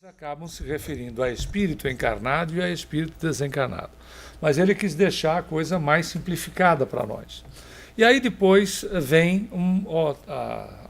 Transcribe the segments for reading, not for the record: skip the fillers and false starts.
Acabam se referindo a espírito encarnado e a espírito desencarnado. Mas ele quis deixar a coisa mais simplificada para nós. E aí depois vem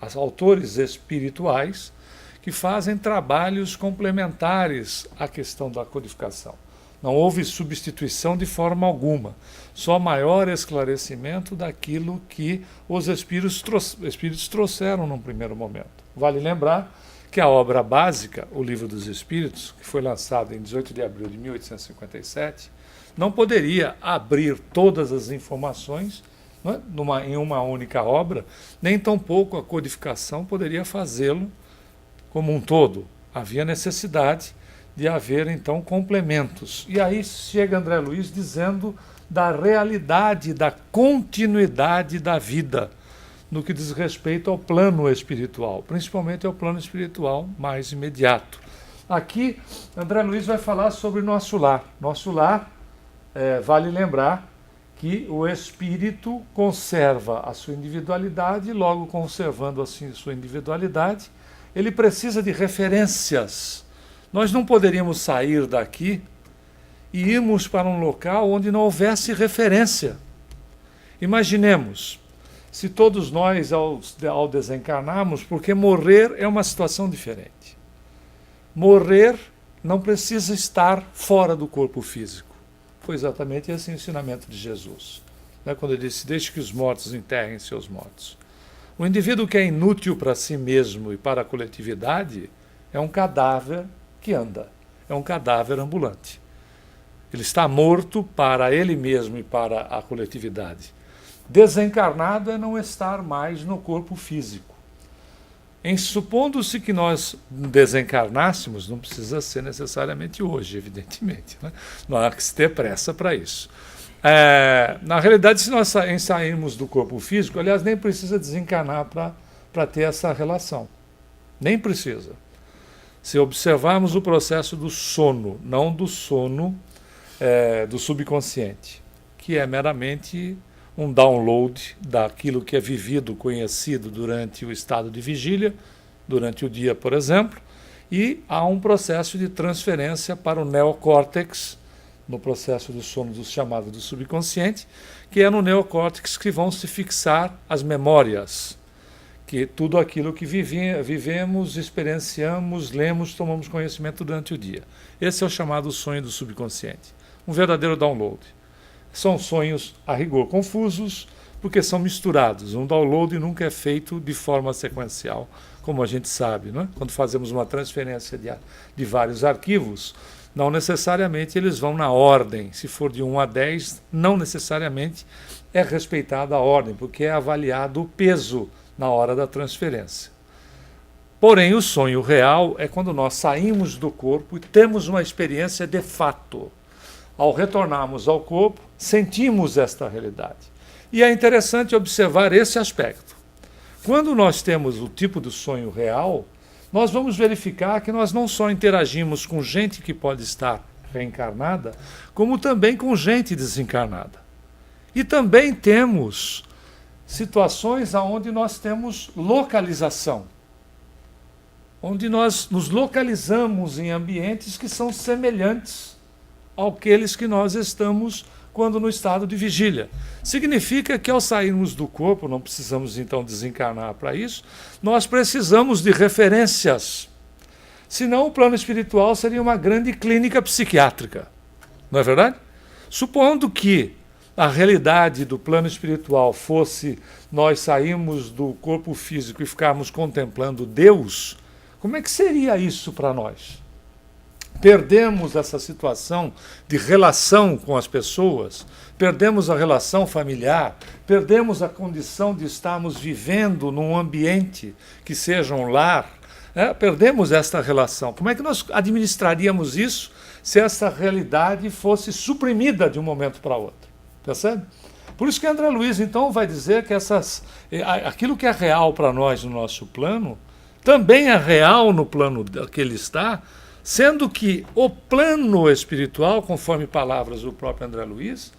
os autores espirituais que fazem trabalhos complementares à questão da codificação. Não houve substituição de forma alguma, só maior esclarecimento daquilo que os espíritos trouxeram num primeiro momento. Vale lembrar que a obra básica, o Livro dos Espíritos, que foi lançado em 18 de abril de 1857, não poderia abrir todas as informações, né, em uma única obra, nem tampouco a codificação poderia fazê-lo como um todo. Havia necessidade de haver, então, complementos. E aí chega André Luiz dizendo da realidade, da continuidade da vida, no que diz respeito ao plano espiritual, principalmente ao plano espiritual mais imediato. Aqui, André Luiz vai falar sobre nosso lar. Nosso lar, vale lembrar que o espírito conserva a sua individualidade, e logo conservando assim sua individualidade, ele precisa de referências. Nós não poderíamos sair daqui e irmos para um local onde não houvesse referência. Imaginemos, se todos nós, ao desencarnarmos, porque morrer é uma situação diferente. Morrer não precisa estar fora do corpo físico. Foi exatamente esse o ensinamento de Jesus, né? Quando ele disse, deixe que os mortos enterrem seus mortos. O indivíduo que é inútil para si mesmo e para a coletividade é um cadáver que anda, é um cadáver ambulante. Ele está morto para ele mesmo e para a coletividade. Desencarnado é não estar mais no corpo físico. Supondo-se que nós desencarnássemos, não precisa ser necessariamente hoje, evidentemente, né? Não há que se ter pressa para isso. Na realidade, se nós sairmos do corpo físico, aliás, nem precisa desencarnar para ter essa relação. Nem precisa. Se observarmos o processo do sono, não do sono do subconsciente, que é meramente um download daquilo que é vivido, conhecido durante o estado de vigília, durante o dia, por exemplo, e há um processo de transferência para o neocórtex, no processo do sono chamado do subconsciente, que é no neocórtex que vão se fixar as memórias, que tudo aquilo que vivemos, experienciamos, lemos, tomamos conhecimento durante o dia. Esse é o chamado sonho do subconsciente, um verdadeiro download. São sonhos, a rigor, confusos, porque são misturados. Um download nunca é feito de forma sequencial, como a gente sabe, não é? Quando fazemos uma transferência de vários arquivos, não necessariamente eles vão na ordem. Se for de 1 a 10, não necessariamente é respeitada a ordem, porque é avaliado o peso na hora da transferência. Porém, o sonho real é quando nós saímos do corpo e temos uma experiência de fato. Ao retornarmos ao corpo, sentimos esta realidade. E é interessante observar esse aspecto. Quando nós temos o tipo do sonho real, nós vamos verificar que nós não só interagimos com gente que pode estar reencarnada, como também com gente desencarnada. E também temos situações onde nós temos localização, onde nós nos localizamos em ambientes que são semelhantes àqueles que nós estamos quando no estado de vigília. Significa que ao sairmos do corpo, não precisamos então desencarnar para isso, nós precisamos de referências. Senão o plano espiritual seria uma grande clínica psiquiátrica. Não é verdade? Supondo que a realidade do plano espiritual fosse nós sairmos do corpo físico e ficarmos contemplando Deus, como é que seria isso para nós? Perdemos essa situação de relação com as pessoas, perdemos a relação familiar, perdemos a condição de estarmos vivendo num ambiente que seja um lar, perdemos esta relação. Como é que nós administraríamos isso se essa realidade fosse suprimida de um momento para outro? Percebe? Por isso que André Luiz, então, vai dizer que aquilo que é real para nós no nosso plano, também é real no plano que ele está, sendo que o plano espiritual, conforme palavras do próprio André Luiz,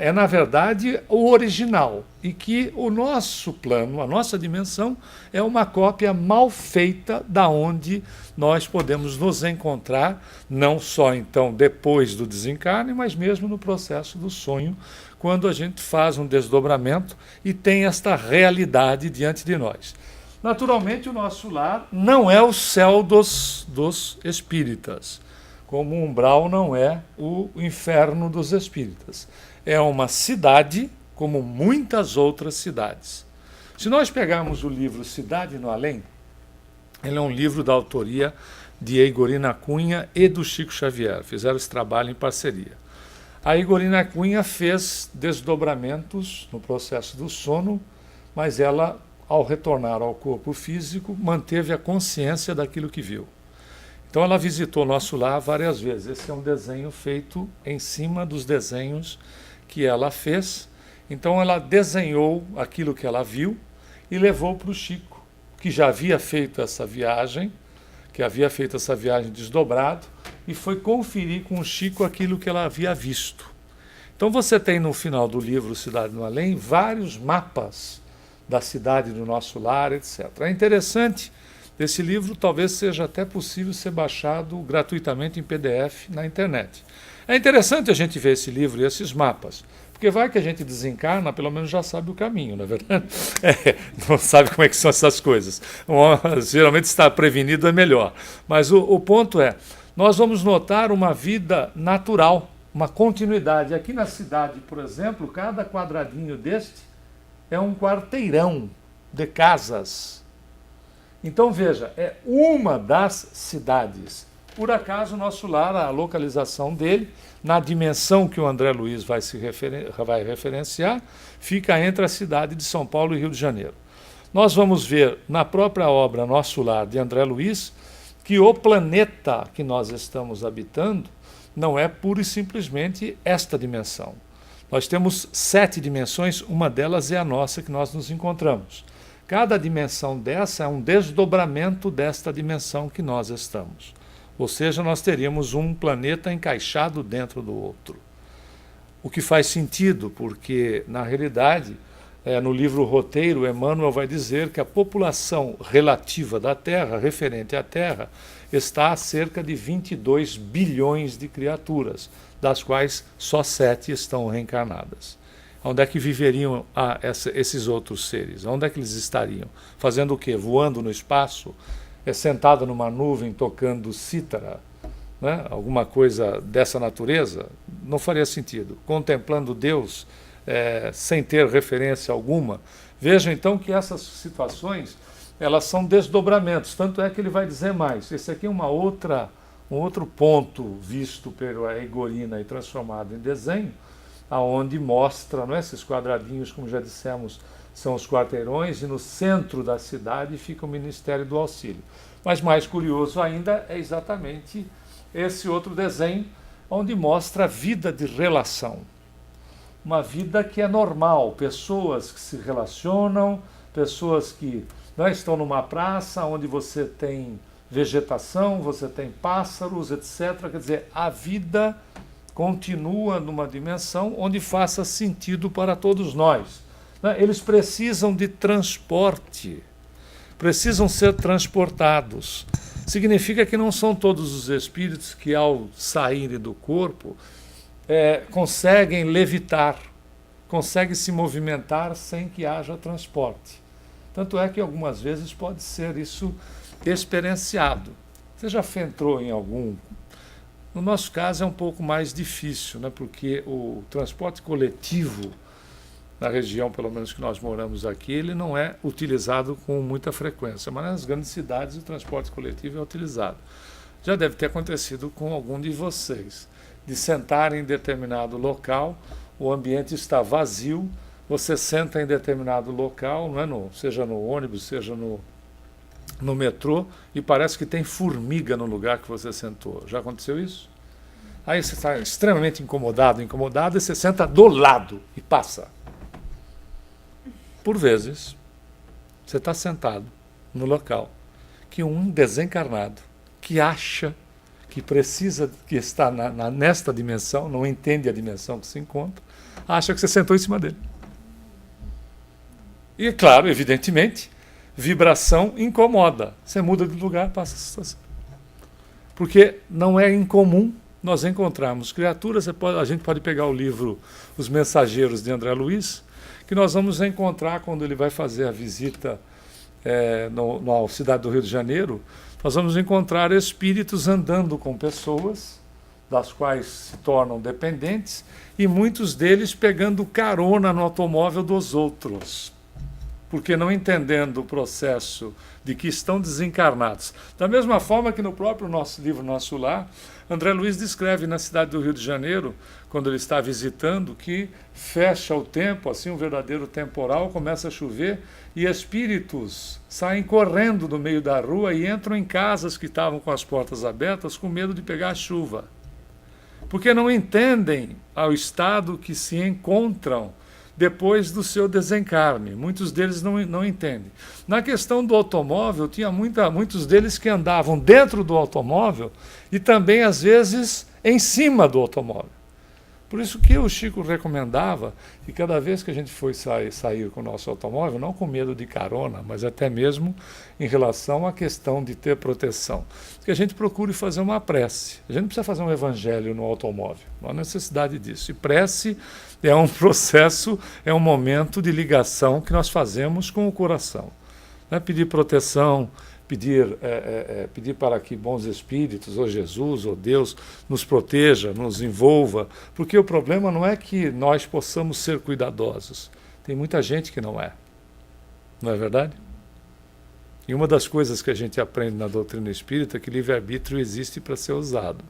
É, na verdade, o original. E que o nosso plano, a nossa dimensão, é uma cópia mal feita da onde nós podemos nos encontrar, não só então depois do desencarne, mas mesmo no processo do sonho, quando a gente faz um desdobramento e tem esta realidade diante de nós. Naturalmente, o nosso lar não é o céu dos espíritas, como o umbral não é o inferno dos espíritas. É uma cidade, como muitas outras cidades. Se nós pegarmos o livro Cidade no Além, ele é um livro da autoria de Igorina Cunha e do Chico Xavier. Fizeram esse trabalho em parceria. A Igorina Cunha fez desdobramentos no processo do sono, mas ela, ao retornar ao corpo físico, manteve a consciência daquilo que viu. Então ela visitou nosso lar várias vezes. Esse é um desenho feito em cima dos desenhos que ela fez. Então ela desenhou aquilo que ela viu e levou para o Chico, que já havia feito essa viagem, desdobrado, e foi conferir com o Chico aquilo que ela havia visto. Então você tem no final do livro Cidade no Além vários mapas da cidade do nosso lar, etc. É interessante, esse livro talvez seja até possível ser baixado gratuitamente em PDF na internet. É interessante a gente ver esse livro e esses mapas, porque vai que a gente desencarna, pelo menos já sabe o caminho, não é verdade? Não sabe como é que são essas coisas. Geralmente estar prevenido é melhor. Mas o ponto é, nós vamos notar uma vida natural, uma continuidade. Aqui na cidade, por exemplo, cada quadradinho deste é um quarteirão de casas. Então veja, é uma das cidades. Por acaso, o nosso lar, a localização dele, na dimensão que o André Luiz vai referenciar, fica entre a cidade de São Paulo e Rio de Janeiro. Nós vamos ver na própria obra Nosso Lar, de André Luiz, que o planeta que nós estamos habitando não é pura e simplesmente esta dimensão. Nós temos 7 dimensões, uma delas é a nossa que nós nos encontramos. Cada dimensão dessa é um desdobramento desta dimensão que nós estamos. Ou seja, nós teríamos um planeta encaixado dentro do outro. O que faz sentido, porque, na realidade, no livro Roteiro, Emmanuel vai dizer que a população relativa da Terra, referente à Terra, está a cerca de 22 bilhões de criaturas, das quais só 7 estão reencarnadas. Onde é que viveriam esses outros seres? Onde é que eles estariam? Fazendo o quê? Voando no espaço? Sentado numa nuvem tocando cítara? Né? Alguma coisa dessa natureza? Não faria sentido. Contemplando Deus sem ter referência alguma. Vejam então que essas situações elas são desdobramentos. Tanto é que ele vai dizer mais. Esse aqui é um outro ponto visto pela Igorina e transformado em desenho, aonde mostra, não é, esses quadradinhos, como já dissemos, são os quarteirões, e no centro da cidade fica o Ministério do Auxílio. Mas mais curioso ainda é exatamente esse outro desenho, onde mostra a vida de relação. Uma vida que é normal, pessoas que se relacionam, pessoas que estão numa praça onde você tem vegetação, você tem pássaros, etc. Quer dizer, a vida continua numa dimensão onde faça sentido para todos nós. Eles precisam de transporte, precisam ser transportados. Significa que não são todos os espíritos que, ao saírem do corpo, conseguem levitar, conseguem se movimentar sem que haja transporte. Tanto é que algumas vezes pode ser isso experienciado. Você já entrou em algum... No nosso caso é um pouco mais difícil, né? Porque o transporte coletivo, na região, pelo menos que nós moramos aqui, ele não é utilizado com muita frequência, mas nas grandes cidades o transporte coletivo é utilizado. Já deve ter acontecido com algum de vocês, de sentar em determinado local, o ambiente está vazio, você senta em determinado local, não é, seja no ônibus, seja no metrô, e parece que tem formiga no lugar que você sentou. Já aconteceu isso? Aí você está extremamente incomodado, e você senta do lado e passa. Por vezes, você está sentado no local que um desencarnado que acha que precisa, que está nesta dimensão, não entende a dimensão que se encontra, acha que você sentou em cima dele. E, claro, evidentemente, vibração incomoda. Você muda de lugar, passa a situação. Porque não é incomum nós encontrarmos criaturas. A gente pode pegar o livro Os Mensageiros de André Luiz, que nós vamos encontrar quando ele vai fazer a visita na cidade do Rio de Janeiro. Nós vamos encontrar espíritos andando com pessoas, das quais se tornam dependentes, e muitos deles pegando carona no automóvel dos outros, porque não entendendo o processo de que estão desencarnados. Da mesma forma que no próprio nosso livro Nosso Lar, André Luiz descreve na cidade do Rio de Janeiro, quando ele está visitando, que fecha o tempo, assim, um verdadeiro temporal, começa a chover, e espíritos saem correndo no meio da rua e entram em casas que estavam com as portas abertas com medo de pegar a chuva. Porque não entendem ao estado que se encontram depois do seu desencarne. Muitos deles não entendem. Na questão do automóvel, tinha muitos deles que andavam dentro do automóvel e também, às vezes, em cima do automóvel. Por isso que o Chico recomendava que cada vez que a gente for sair com o nosso automóvel, não com medo de carona, mas até mesmo em relação à questão de ter proteção, que a gente procure fazer uma prece. A gente não precisa fazer um evangelho no automóvel, não há necessidade disso. E prece é um processo, é um momento de ligação que nós fazemos com o coração. Pedir proteção, pedir para que bons espíritos, ou Jesus, ou Deus, nos proteja, nos envolva, porque o problema não é que nós possamos ser cuidadosos. Tem muita gente que não é. Não é verdade? E uma das coisas que a gente aprende na doutrina espírita é que livre-arbítrio existe para ser usado.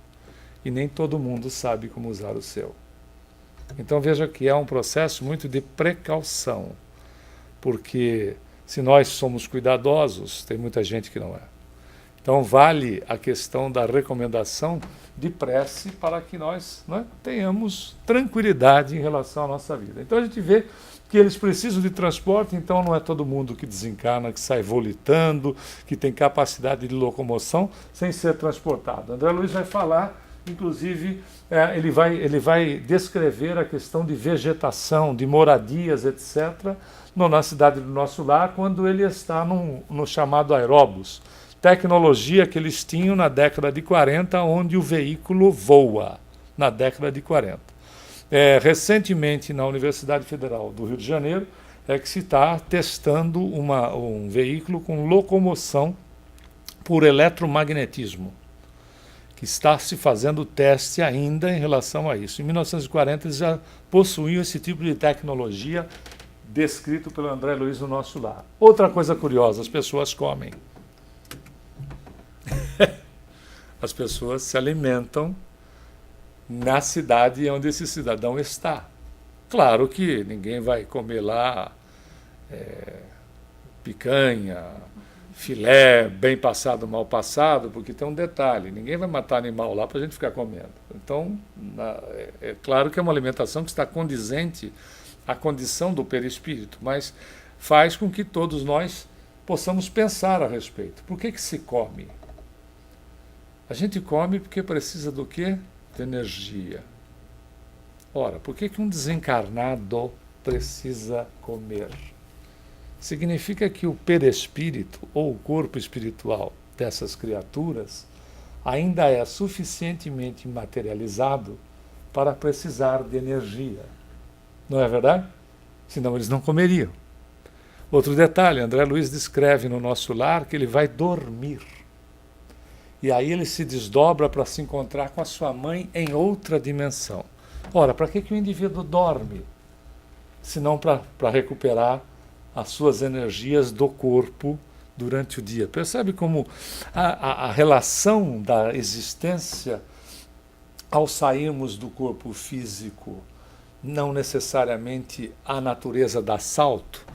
E nem todo mundo sabe como usar o seu. Então veja que é um processo muito de precaução, porque se nós somos cuidadosos, tem muita gente que não é. Então vale a questão da recomendação de prece para que nós tenhamos tranquilidade em relação à nossa vida. Então a gente vê que eles precisam de transporte, então não é todo mundo que desencarna, que sai volitando, que tem capacidade de locomoção sem ser transportado. André Luiz vai falar, inclusive, ele vai descrever a questão de vegetação, de moradias, etc., na cidade do Nosso Lar, quando ele está no chamado aeróbus, tecnologia que eles tinham na década de 40, onde o veículo voa, na década de 40. Recentemente, na Universidade Federal do Rio de Janeiro, que se está testando um veículo com locomoção por eletromagnetismo, que está se fazendo teste ainda em relação a isso. Em 1940, eles já possuíam esse tipo de tecnologia descrito pelo André Luiz no Nosso Lar. Outra coisa curiosa, as pessoas comem. As pessoas se alimentam na cidade onde esse cidadão está. Claro que ninguém vai comer lá picanha, filé, bem passado, mal passado, porque tem um detalhe, ninguém vai matar animal lá para a gente ficar comendo. Então, é claro que é uma alimentação que está condizente à condição do perispírito, mas faz com que todos nós possamos pensar a respeito. Por que se come? A gente come porque precisa do quê? De energia. Ora, por que um desencarnado precisa comer? Significa que o perispírito, ou o corpo espiritual dessas criaturas, ainda é suficientemente materializado para precisar de energia. Não é verdade? Senão eles não comeriam. Outro detalhe, André Luiz descreve no Nosso Lar que ele vai dormir. E aí ele se desdobra para se encontrar com a sua mãe em outra dimensão. Ora, para que o indivíduo dorme? Senão para recuperar as suas energias do corpo durante o dia. Percebe como a relação da existência ao sairmos do corpo físico não necessariamente a natureza dá salto?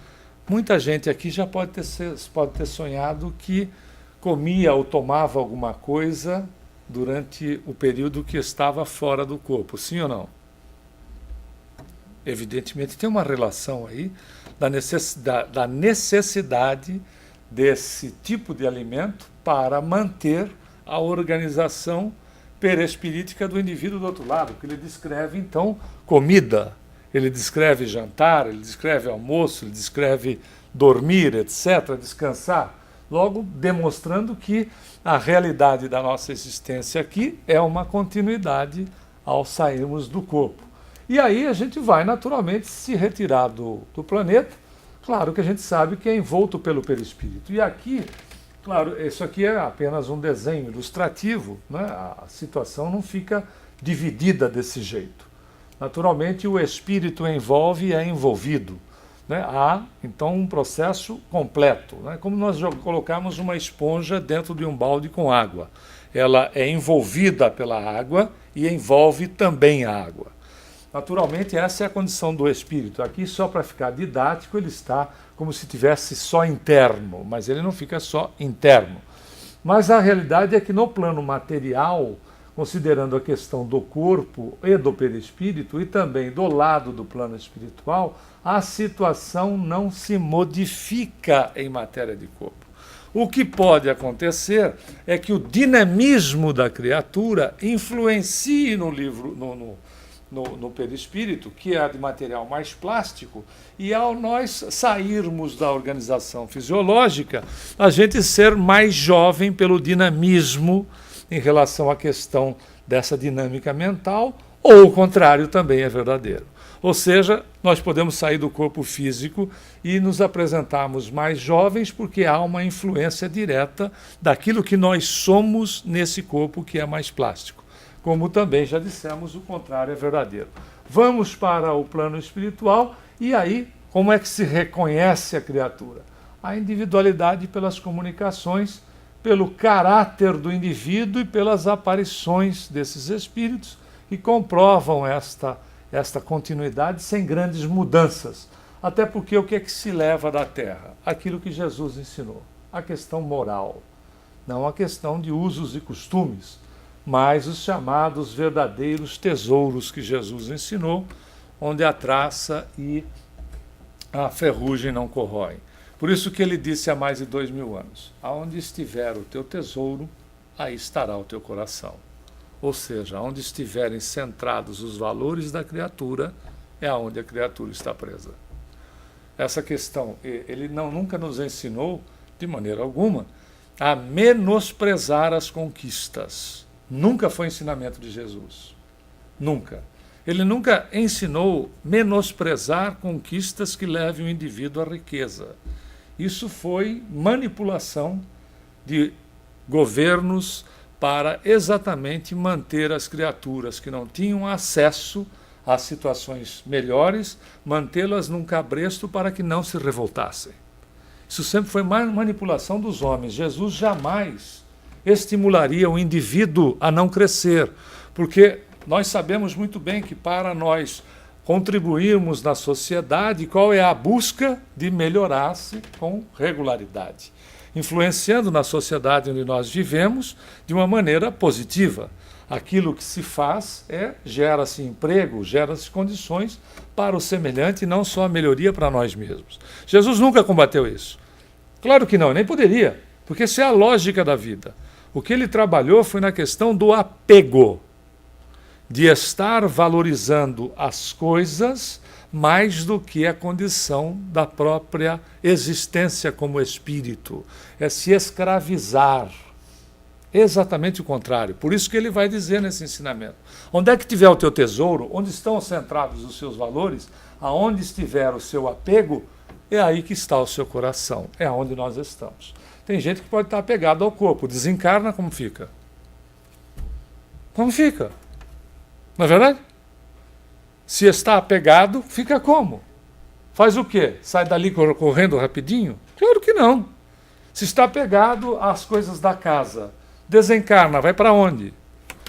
Muita gente aqui já pode ter sonhado que comia ou tomava alguma coisa durante o período que estava fora do corpo, sim ou não? Evidentemente tem uma relação aí da necessidade desse tipo de alimento para manter a organização perespirítica do indivíduo do outro lado, que ele descreve, então, comida, ele descreve jantar, ele descreve almoço, ele descreve dormir, etc., descansar, logo demonstrando que a realidade da nossa existência aqui é uma continuidade ao sairmos do corpo. E aí a gente vai naturalmente se retirar do planeta, claro que a gente sabe que é envolto pelo perispírito. E aqui, claro, isso aqui é apenas um desenho ilustrativo, né? A situação não fica dividida desse jeito. Naturalmente o espírito envolve e é envolvido. Né? Há, então, um processo completo, né? Como nós colocarmos uma esponja dentro de um balde com água. Ela é envolvida pela água e envolve também a água. Naturalmente, essa é a condição do espírito. Aqui, só para ficar didático, ele está como se tivesse só interno, mas ele não fica só interno. Mas a realidade é que no plano material, considerando a questão do corpo e do perispírito, e também do lado do plano espiritual, a situação não se modifica em matéria de corpo. O que pode acontecer é que o dinamismo da criatura influencie no perispírito, que é de material mais plástico, e ao nós sairmos da organização fisiológica, a gente ser mais jovem pelo dinamismo em relação à questão dessa dinâmica mental, ou o contrário também é verdadeiro. Ou seja, nós podemos sair do corpo físico e nos apresentarmos mais jovens porque há uma influência direta daquilo que nós somos nesse corpo que é mais plástico. Como também já dissemos, o contrário é verdadeiro. Vamos para o plano espiritual e aí, como é que se reconhece a criatura? A individualidade pelas comunicações, pelo caráter do indivíduo e pelas aparições desses espíritos que comprovam esta continuidade sem grandes mudanças. Até porque o que é que se leva da Terra? Aquilo que Jesus ensinou, a questão moral, não a questão de usos e costumes, mas os chamados verdadeiros tesouros que Jesus ensinou, onde a traça e a ferrugem não corroem. Por isso que ele disse há mais de 2000 anos, aonde estiver o teu tesouro, aí estará o teu coração. Ou seja, onde estiverem centrados os valores da criatura, é onde a criatura está presa. Essa questão, ele nunca nos ensinou, de maneira alguma, a menosprezar as conquistas. Nunca foi ensinamento de Jesus. Nunca. Ele nunca ensinou menosprezar conquistas que levem o indivíduo à riqueza. Isso foi manipulação de governos para exatamente manter as criaturas que não tinham acesso a situações melhores, mantê-las num cabresto para que não se revoltassem. Isso sempre foi manipulação dos homens. Jesus jamais estimularia o indivíduo a não crescer, porque nós sabemos muito bem que para nós contribuirmos na sociedade, qual é a busca de melhorar-se com regularidade, influenciando na sociedade onde nós vivemos de uma maneira positiva. Aquilo que se faz gera-se emprego, gera-se condições para o semelhante e não só a melhoria para nós mesmos. Jesus nunca combateu isso. Claro que não, nem poderia, porque essa é a lógica da vida. O que ele trabalhou foi na questão do apego, de estar valorizando as coisas mais do que a condição da própria existência como espírito. É se escravizar. Exatamente o contrário. Por isso que ele vai dizer nesse ensinamento. Onde é que tiver o teu tesouro, onde estão centrados os seus valores, aonde estiver o seu apego, é aí que está o seu coração. É onde nós estamos. Tem gente que pode estar apegado ao corpo. Desencarna, como fica? Como fica? Não é verdade? Se está apegado, fica como? Faz o quê? Sai dali correndo rapidinho? Claro que não. Se está apegado às coisas da casa, desencarna, vai para onde?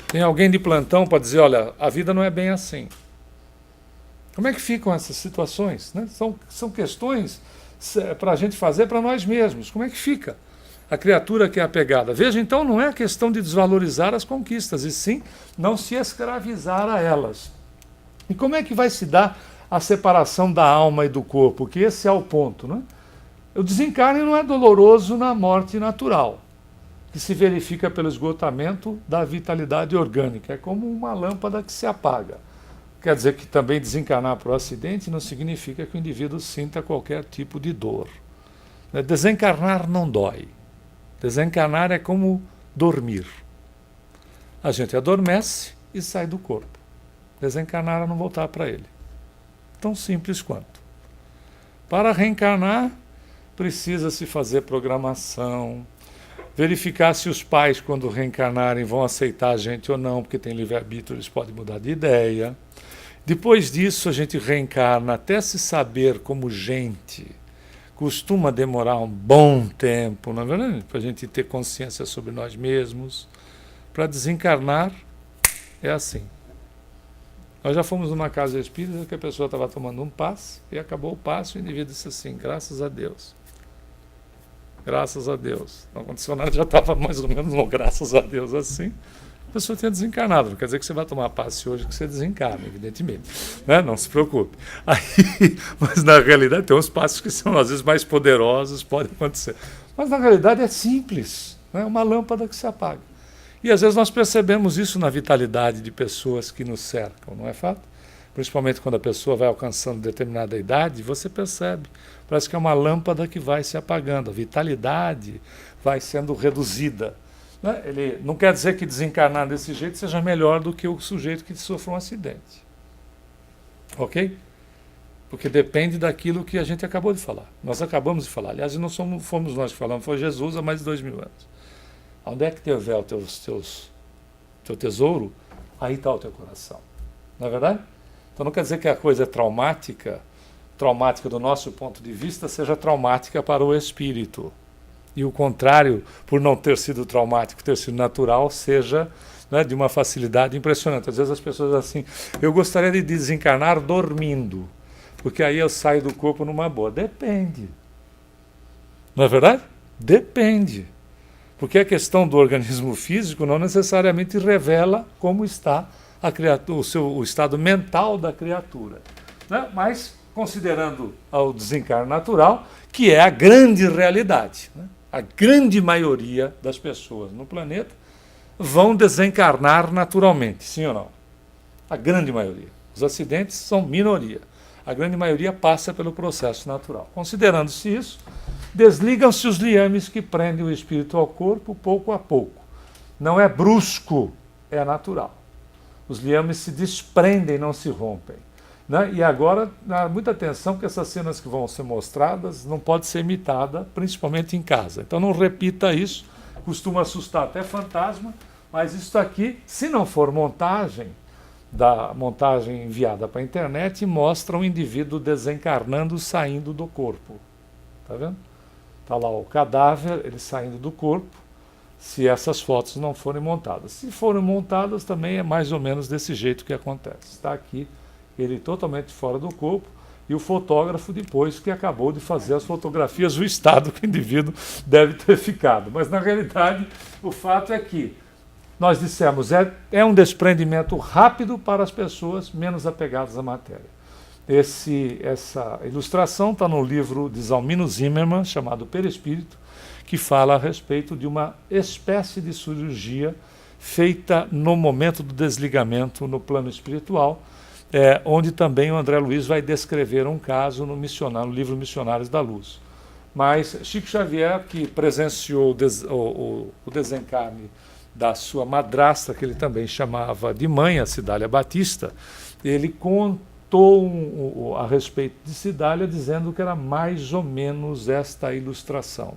Tem alguém de plantão para dizer, olha, a vida não é bem assim. Como é que ficam essas situações? Né? São questões para a gente fazer para nós mesmos. Como é que fica a criatura que é apegada? Veja, então, não é questão de desvalorizar as conquistas, e sim não se escravizar a elas. E como é que vai se dar a separação da alma e do corpo? Que esse é o ponto. Né? O desencarne não é doloroso na morte natural. que se verifica pelo esgotamento da vitalidade orgânica. É como uma lâmpada que se apaga. Quer dizer que também desencarnar por acidente não significa que o indivíduo sinta qualquer tipo de dor. Desencarnar não dói. Desencarnar é como dormir. A gente adormece e sai do corpo. Desencarnar é não voltar para ele. Tão simples quanto. Para reencarnar, precisa-se fazer programação, verificar se os pais, quando reencarnarem, vão aceitar a gente ou não, porque tem livre-arbítrio, eles podem mudar de ideia. Depois disso, a gente reencarna até se saber como gente. Costuma demorar um bom tempo, não é verdade? Para a gente ter consciência sobre nós mesmos. Para desencarnar, é assim. Nós já fomos numa casa espírita que a pessoa estava tomando um passe e acabou o passe e o indivíduo disse assim, graças a Deus. Graças a Deus. Não aconteceu nada, já estava mais ou menos no graças a Deus assim. A pessoa tinha desencarnado. Não quer dizer que você vai tomar passe hoje que você desencarna, evidentemente. Né? Não se preocupe. Aí, mas na realidade tem uns passos que são às vezes mais poderosos, pode acontecer. Mas na realidade é simples. É uma lâmpada que se apaga. E às vezes nós percebemos isso na vitalidade de pessoas que nos cercam, não é fato? Principalmente quando a pessoa vai alcançando determinada idade, você percebe. Parece que é uma lâmpada que vai se apagando, a vitalidade vai sendo reduzida. Né? Ele não quer dizer que desencarnar desse jeito seja melhor do que o sujeito que sofre um acidente. Ok? Porque depende daquilo que a gente acabou de falar. Nós acabamos de falar. Aliás, não fomos nós que falamos, foi Jesus há mais de 2000 anos. Onde é que tiver o teu tesouro, aí está o teu coração. Não é verdade? Então não quer dizer que a coisa é traumática do nosso ponto de vista, seja traumática para o espírito. E o contrário, por não ter sido traumático, ter sido natural, seja, né, de uma facilidade impressionante. Às vezes as pessoas dizem assim, eu gostaria de desencarnar dormindo, porque aí eu saio do corpo numa boa. Depende. Não é verdade? Depende. Porque a questão do organismo físico não necessariamente revela como está a criatura, o estado mental da criatura. Né? Mas, considerando o desencarne natural, que é a grande realidade, né? A grande maioria das pessoas no planeta vão desencarnar naturalmente, sim ou não? A grande maioria. Os acidentes são minoria. A grande maioria passa pelo processo natural. Considerando-se isso, desligam-se os liames que prendem o espírito ao corpo pouco a pouco. Não é brusco, é natural. Os liames se desprendem, não se rompem. Né? E agora, muita atenção que essas cenas que vão ser mostradas não pode ser imitada, principalmente em casa. Então não repita isso, costuma assustar até fantasma, mas isso aqui, se não for montagem, da montagem enviada para a internet, mostra um indivíduo desencarnando, saindo do corpo. Está vendo? Está lá o cadáver, ele saindo do corpo, se essas fotos não forem montadas. Se forem montadas, também é mais ou menos desse jeito que acontece. Está aqui ele totalmente fora do corpo e o fotógrafo depois que acabou de fazer as fotografias, o estado que o indivíduo deve ter ficado. Mas, na realidade, o fato é que nós dissemos, é um desprendimento rápido para as pessoas menos apegadas à matéria. Essa ilustração está no livro de Zalmino Zimmermann, chamado Perispírito, que fala a respeito de uma espécie de cirurgia feita no momento do desligamento no plano espiritual, onde também o André Luiz vai descrever um caso no livro Missionários da Luz. Mas Chico Xavier, que presenciou o desencarne da sua madrasta, que ele também chamava de mãe, a Cidália Batista, ele contou a respeito de Cidália, dizendo que era mais ou menos esta ilustração.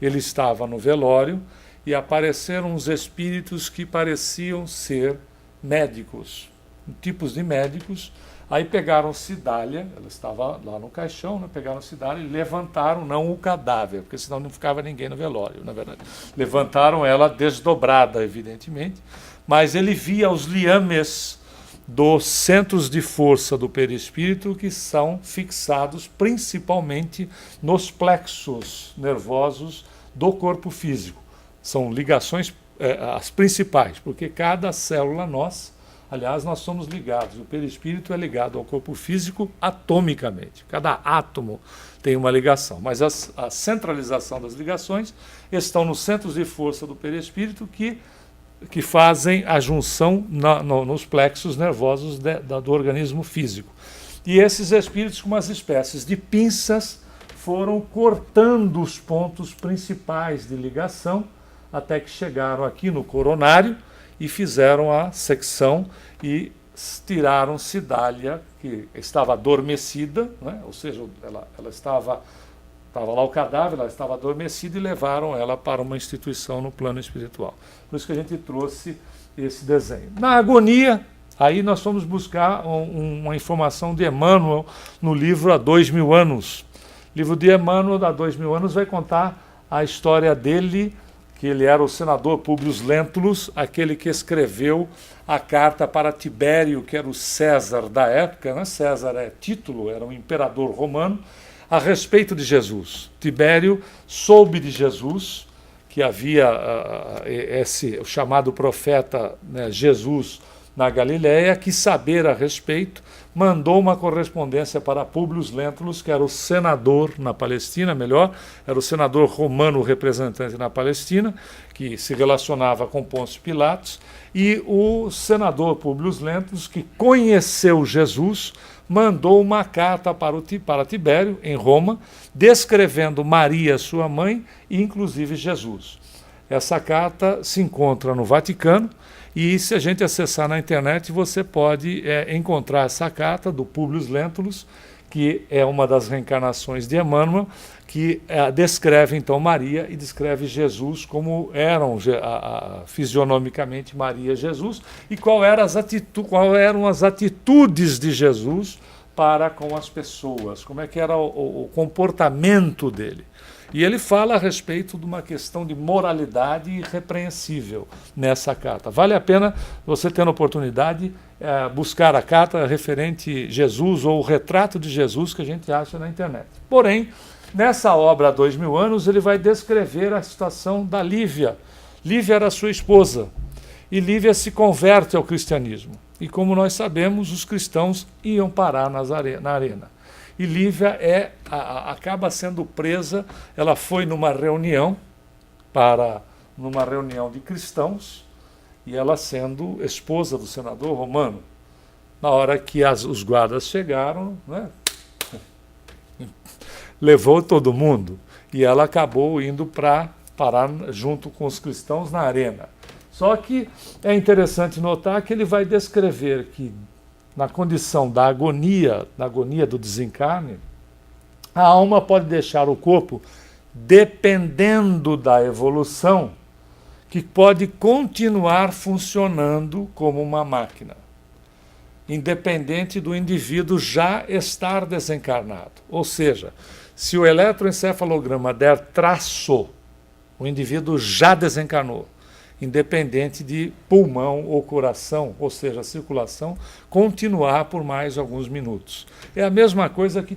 Ele estava no velório e apareceram uns espíritos que pareciam ser médicos, tipos de médicos. Aí pegaram Cidália, ela estava lá no caixão, né? Pegaram Cidália e levantaram, não o cadáver, porque senão não ficava ninguém no velório, na verdade. Levantaram ela desdobrada, evidentemente, mas ele via os liames dos centros de força do perispírito que são fixados principalmente nos plexos nervosos do corpo físico. São ligações as principais, porque cada célula nossa, Aliás, nós somos ligados, o perispírito é ligado ao corpo físico atomicamente. Cada átomo tem uma ligação, mas a centralização das ligações estão nos centros de força do perispírito que fazem a junção nos plexos nervosos do organismo físico. E esses espíritos, com umas espécies de pinças, foram cortando os pontos principais de ligação até que chegaram aqui no coronário e fizeram a secção e tiraram Cidália, que estava adormecida, né? Ou seja, ela estava lá o cadáver, ela estava adormecida, e levaram ela para uma instituição no plano espiritual. Por isso que a gente trouxe esse desenho. Na agonia, aí nós fomos buscar uma informação de Emmanuel no livro Há 2000 Anos. O livro de Emmanuel, Há 2000 Anos, vai contar a história dele, que ele era o senador Públio Lentulus, aquele que escreveu a carta para Tibério, que era o César da época, né? César é título, era um imperador romano, a respeito de Jesus. Tibério soube de Jesus, que havia o chamado profeta, né, Jesus na Galiléia, quis saber a respeito, mandou uma correspondência para Públio Lentulus, que era o senador na Palestina, era o senador romano representante na Palestina, que se relacionava com Pôncio Pilatos, e o senador Públio Lentulus, que conheceu Jesus, mandou uma carta para Tibério, em Roma, descrevendo Maria, sua mãe, e inclusive Jesus. Essa carta se encontra no Vaticano, e se a gente acessar na internet, você pode encontrar essa carta do Públio Lentulus, que é uma das reencarnações de Emmanuel, que descreve então Maria e descreve Jesus como eram fisionomicamente Maria e Jesus, e quais eram as atitudes de Jesus para com as pessoas, como é que era o comportamento dele. E ele fala a respeito de uma questão de moralidade irrepreensível nessa carta. Vale a pena você, tendo oportunidade, buscar a carta referente a Jesus ou o retrato de Jesus que a gente acha na internet. Porém, nessa obra Há 2000 Anos, ele vai descrever a situação da Lívia. Lívia era sua esposa, e Lívia se converte ao cristianismo. E como nós sabemos, os cristãos iam parar na arena. E Lívia acaba sendo presa. Ela foi numa reunião de cristãos, e ela sendo esposa do senador romano. Na hora que os guardas chegaram, né, levou todo mundo, e ela acabou indo para parar junto com os cristãos na arena. Só que é interessante notar que ele vai descrever que, na condição da agonia do desencarne, a alma pode deixar o corpo dependendo da evolução, que pode continuar funcionando como uma máquina, independente do indivíduo já estar desencarnado. Ou seja, se o eletroencefalograma der traço, o indivíduo já desencarnou, independente de pulmão ou coração, ou seja, a circulação, continuar por mais alguns minutos. É a mesma coisa que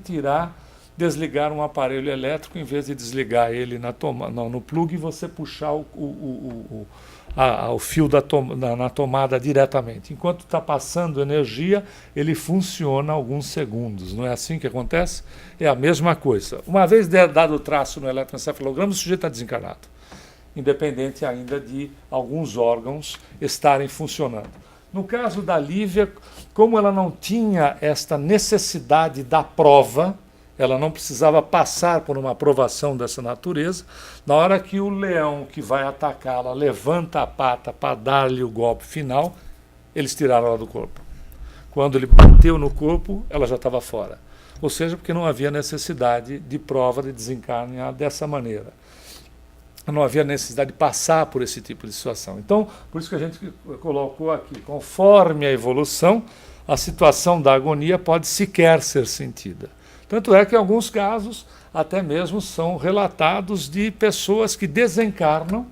desligar um aparelho elétrico, em vez de desligar ele no plug, e você puxar o fio na tomada diretamente. Enquanto está passando energia, ele funciona alguns segundos. Não é assim que acontece? É a mesma coisa. Uma vez dado o traço no eletroencefalograma, o sujeito está desencarnado, independente ainda de alguns órgãos estarem funcionando. No caso da Lívia, como ela não tinha esta necessidade da prova, ela não precisava passar por uma provação dessa natureza, na hora que o leão que vai atacá-la levanta a pata para dar-lhe o golpe final, eles tiraram ela do corpo. Quando ele bateu no corpo, ela já estava fora. Ou seja, porque não havia necessidade de prova de desencarne dessa maneira. Não havia necessidade de passar por esse tipo de situação. Então, por isso que a gente colocou aqui, conforme a evolução, a situação da agonia pode sequer ser sentida. Tanto é que em alguns casos, até mesmo são relatados de pessoas que desencarnam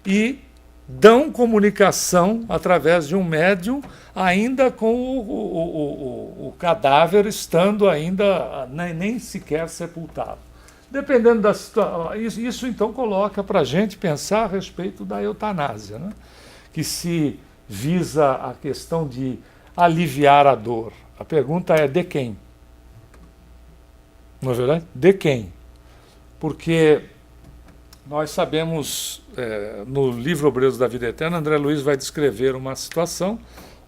e dão comunicação através de um médium, ainda com o cadáver estando ainda nem sequer sepultado. Dependendo da situação, isso então coloca para a gente pensar a respeito da eutanásia, né? Que se visa a questão de aliviar a dor. A pergunta é de quem? Não é verdade? De quem? Porque nós sabemos, no livro Obreiros da Vida Eterna, André Luiz vai descrever uma situação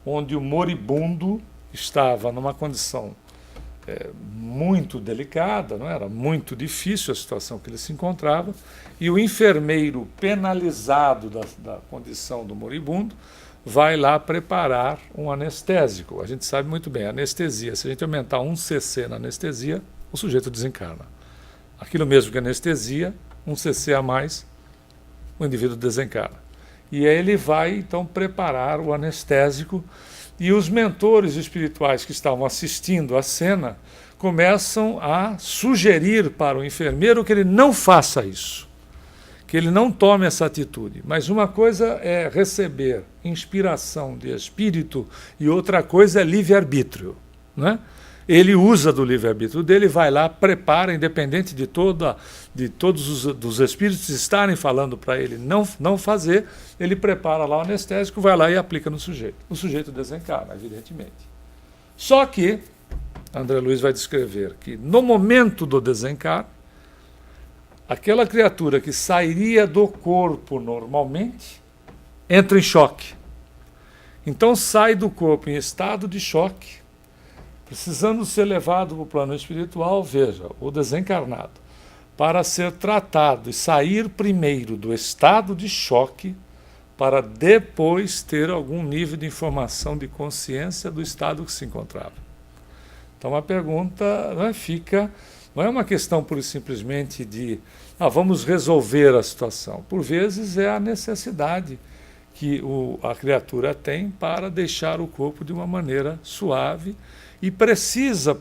onde o moribundo estava numa condição muito delicada, não era muito difícil a situação que ele se encontrava, e o enfermeiro, penalizado da condição do moribundo, vai lá preparar um anestésico. A gente sabe muito bem, anestesia, se a gente aumentar 1 cc na anestesia, o sujeito desencarna. Aquilo mesmo que anestesia, 1 cc a mais, o indivíduo desencarna. E aí ele vai, então, preparar o anestésico, e os mentores espirituais que estavam assistindo a cena começam a sugerir para o enfermeiro que ele não faça isso, que ele não tome essa atitude. Mas uma coisa é receber inspiração de espírito e outra coisa é livre-arbítrio, né? Ele usa do livre-arbítrio dele, vai lá, prepara, independente de todos os espíritos estarem falando para ele não fazer, ele prepara lá o anestésico, vai lá e aplica no sujeito. O sujeito desencarna, evidentemente. Só que, André Luiz vai descrever que no momento do desencarne, aquela criatura que sairia do corpo normalmente, entra em choque. Então sai do corpo em estado de choque, precisando ser levado para o plano espiritual, veja, o desencarnado, para ser tratado e sair primeiro do estado de choque, para depois ter algum nível de informação de consciência do estado que se encontrava. Então a pergunta não é uma questão pura e simplesmente de vamos resolver a situação. Por vezes é a necessidade que a criatura tem para deixar o corpo de uma maneira suave, e precisa,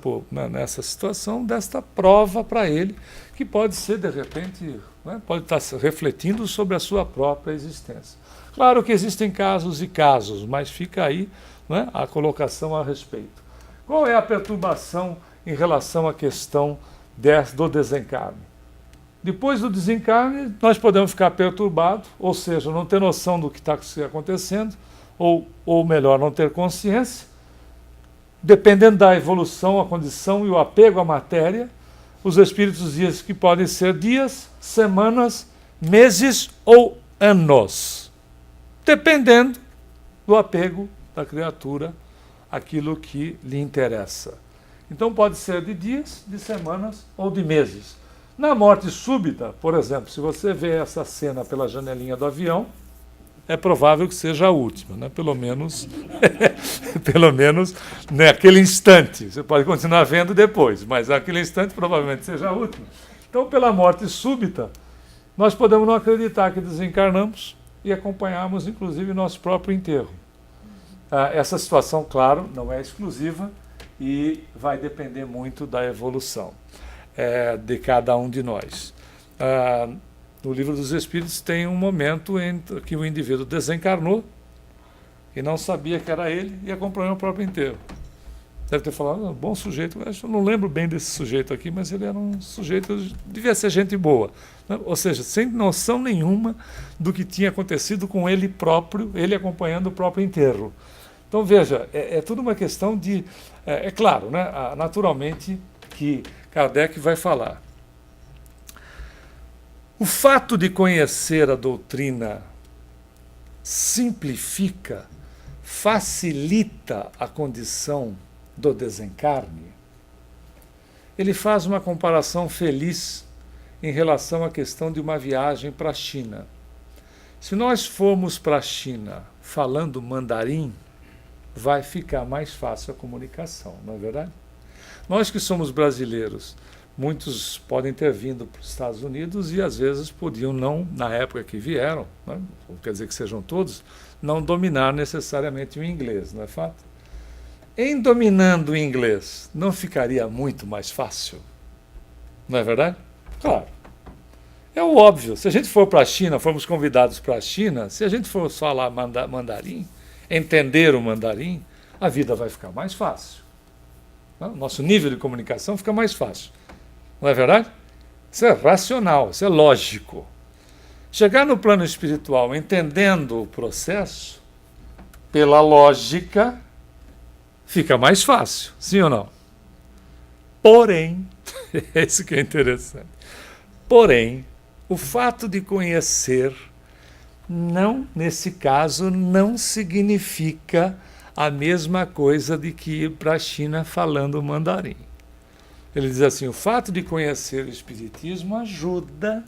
nessa situação, desta prova para ele, que pode ser, de repente, pode estar refletindo sobre a sua própria existência. Claro que existem casos e casos, mas fica aí a colocação a respeito. Qual é a perturbação em relação à questão do desencarne? Depois do desencarne, nós podemos ficar perturbados, ou seja, não ter noção do que está acontecendo, ou melhor, não ter consciência. Dependendo da evolução, a condição e o apego à matéria, os espíritos dizem que podem ser dias, semanas, meses ou anos, dependendo do apego da criatura àquilo que lhe interessa. Então pode ser de dias, de semanas ou de meses. Na morte súbita, por exemplo, se você vê essa cena pela janelinha do avião, é provável que seja a última, né? Pelo menos naquele instante. Você pode continuar vendo depois, mas naquele instante provavelmente seja a última. Então, pela morte súbita, nós podemos não acreditar que desencarnamos e acompanharmos, inclusive, nosso próprio enterro. Essa situação, claro, não é exclusiva e vai depender muito da evolução de cada um de nós. No Livro dos Espíritos tem um momento em que o indivíduo desencarnou e não sabia que era ele e acompanhou o próprio enterro. Deve ter falado, bom sujeito, eu não lembro bem desse sujeito aqui, mas ele era um sujeito, devia ser gente boa. Ou seja, sem noção nenhuma do que tinha acontecido com ele próprio, ele acompanhando o próprio enterro. Então veja, é tudo uma questão de... É claro, naturalmente que Kardec vai falar. O fato de conhecer a doutrina simplifica, facilita a condição do desencarne. Ele faz uma comparação feliz em relação à questão de uma viagem para a China. Se nós formos para a China falando mandarim, vai ficar mais fácil a comunicação, não é verdade? Nós que somos brasileiros, muitos podem ter vindo para os Estados Unidos e às vezes podiam não, na época que vieram, não quer dizer que sejam todos, não dominar necessariamente o inglês, não é fato? Em dominando o inglês, não ficaria muito mais fácil? Não é verdade? Claro. É o óbvio. Se a gente for para a China, formos convidados para a China, se a gente for falar mandarim, entender o mandarim, a vida vai ficar mais fácil. Não? Nosso nível de comunicação fica mais fácil. Não é verdade? Isso é racional, isso é lógico. Chegar no plano espiritual entendendo o processo, pela lógica, fica mais fácil, sim ou não? Porém, esse que é interessante. Porém, o fato de conhecer, não, nesse caso, não significa a mesma coisa de que ir para a China falando mandarim. Ele diz assim, o fato de conhecer o Espiritismo ajuda,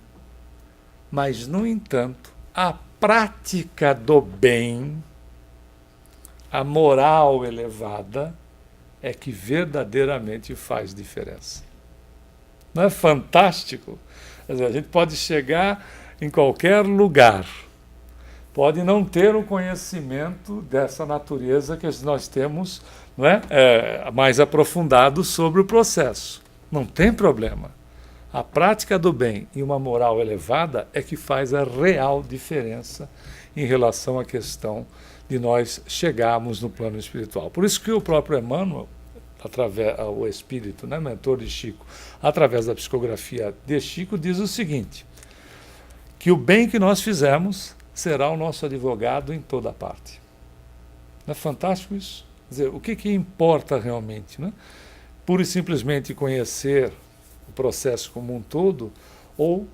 mas, no entanto, a prática do bem, a moral elevada, é que verdadeiramente faz diferença. Não é fantástico? Quer dizer, a gente pode chegar em qualquer lugar, pode não ter o conhecimento dessa natureza que nós temos, não é? Mais aprofundado sobre o processo. Não tem problema. A prática do bem e uma moral elevada é que faz a real diferença em relação à questão de nós chegarmos no plano espiritual. Por isso que o próprio Emmanuel, o espírito, né, mentor de Chico, através da psicografia de Chico, diz o seguinte, que o bem que nós fizemos será o nosso advogado em toda parte. Não é fantástico isso? Quer dizer, o que importa realmente? Né? Pura e simplesmente conhecer o processo como um todo, ou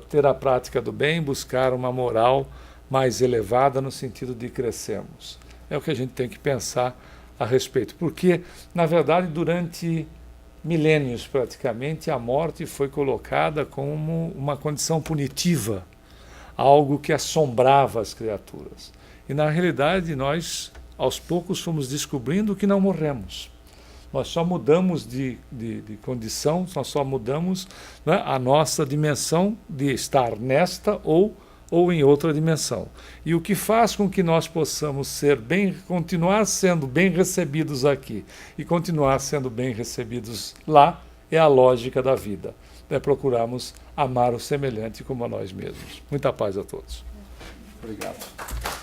ter a prática do bem, buscar uma moral mais elevada no sentido de crescermos. É o que a gente tem que pensar a respeito. Porque, na verdade, durante milênios praticamente, a morte foi colocada como uma condição punitiva, algo que assombrava as criaturas. E, na realidade, nós, aos poucos, fomos descobrindo que não morremos. Nós só mudamos de condição, nós só mudamos, né, a nossa dimensão de estar nesta ou em outra dimensão. E o que faz com que nós possamos continuar sendo bem recebidos aqui e continuar sendo bem recebidos lá é a lógica da vida. É procurarmos amar o semelhante como a nós mesmos. Muita paz a todos. Obrigado.